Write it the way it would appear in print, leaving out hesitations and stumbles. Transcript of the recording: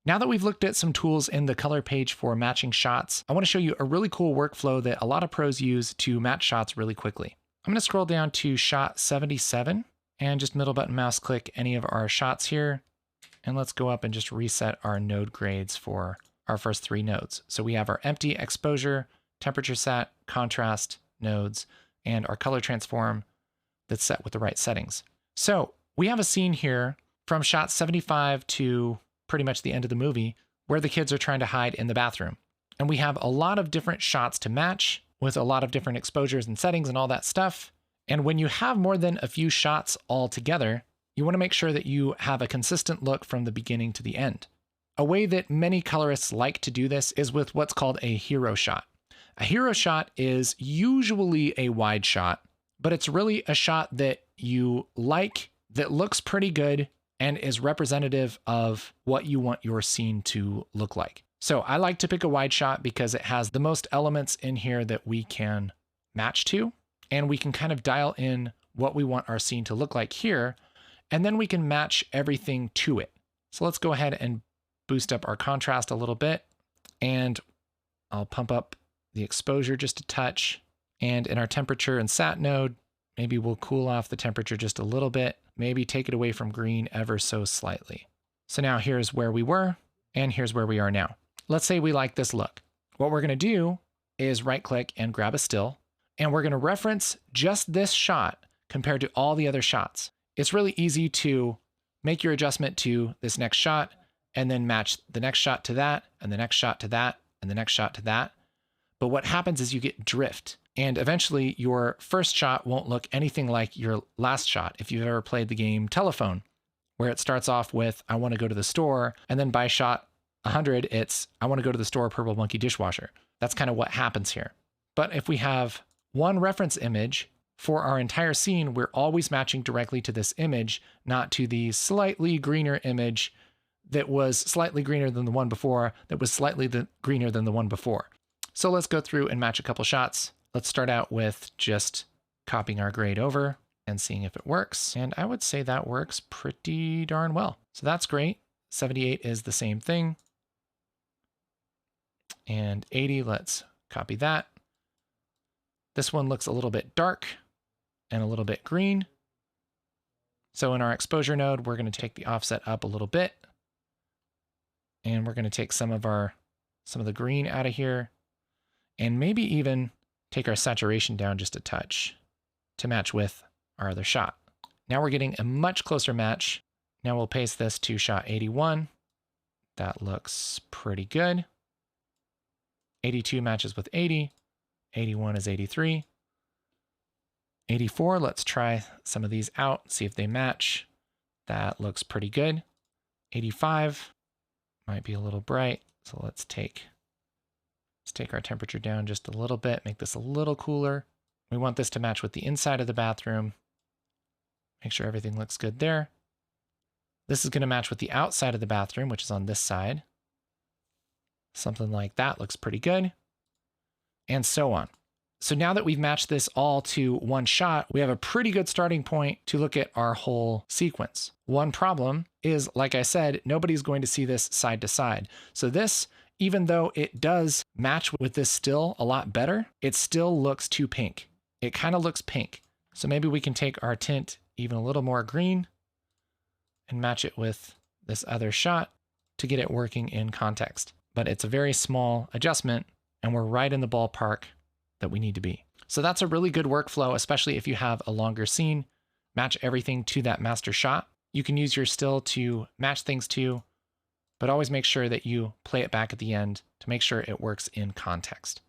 Now that we've looked at some tools in the color page for matching shots, I want to show you a really cool workflow that a lot of pros use to match shots really quickly. I'm going to scroll down to shot 77 and just middle button mouse click any of our shots here. And let's go up and just reset our node grades for our first 3 nodes. So we have our empty, exposure, temperature set, contrast nodes, and our color transform that's set with the right settings. So we have a scene here from shot 75 to pretty much the end of the movie where the kids are trying to hide in the bathroom. And we have a lot of different shots to match with a lot of different exposures and settings and all that stuff. And when you have more than a few shots all together, you want to make sure that you have a consistent look from the beginning to the end. A way that many colorists like to do this is with what's called a hero shot. A hero shot is usually a wide shot, but it's really a shot that you like, that looks pretty good, and is representative of what you want your scene to look like. So I like to pick a wide shot because it has the most elements in here that we can match to, and we can kind of dial in what we want our scene to look like here, and then we can match everything to it. So let's go ahead and boost up our contrast a little bit, and I'll pump up the exposure just a touch. And in our temperature and sat node, maybe we'll cool off the temperature just a little bit, maybe take it away from green ever so slightly. So now here's where we were, and here's where we are now. Let's say we like this look. What we're gonna do is right click and grab a still, and we're gonna reference just this shot compared to all the other shots. It's really easy to make your adjustment to this next shot and then match the next shot to that, and the next shot to that, and the next shot to that. But what happens is you get drift, and eventually your first shot won't look anything like your last shot. If you've ever played the game Telephone, where it starts off with, I want to go to the store, and then by shot 100, it's, I want to go to the store, purple monkey dishwasher. That's kind of what happens here. But if we have one reference image for our entire scene, we're always matching directly to this image, not to the slightly greener image that was slightly greener than the one before, that was slightly greener than the one before. So let's go through and match a couple shots. Let's start out with just copying our grade over and seeing if it works. And I would say that works pretty darn well. So that's great. 78 is the same thing. And 80, let's copy that. This one looks a little bit dark and a little bit green. So in our exposure node, we're going to take the offset up a little bit. And we're going to take some of the green out of here, and maybe even take our saturation down just a touch to match with our other shot. Now we're getting a much closer match. Now we'll paste this to shot 81. That looks pretty good. 82 matches with 80. 81 is 83. 84, let's try some of these out, see if they match. That looks pretty good. 85 might be a little bright, so let's take our temperature down just a little bit, make this a little cooler. We want this to match with the inside of the bathroom. Make sure everything looks good there. This is going to match with the outside of the bathroom, which is on this side. Something like that looks pretty good. And so on. So now that we've matched this all to one shot, we have a pretty good starting point to look at our whole sequence. One problem is, like I said, nobody's going to see this side to side. So this, even though it does match with this still a lot better, it still looks too pink. It kind of looks pink. So maybe we can take our tint even a little more green and match it with this other shot to get it working in context. But it's a very small adjustment, and we're right in the ballpark that we need to be. So that's a really good workflow, especially if you have a longer scene. Match everything to that master shot. You can use your still to match things to, but always make sure that you play it back at the end to make sure it works in context.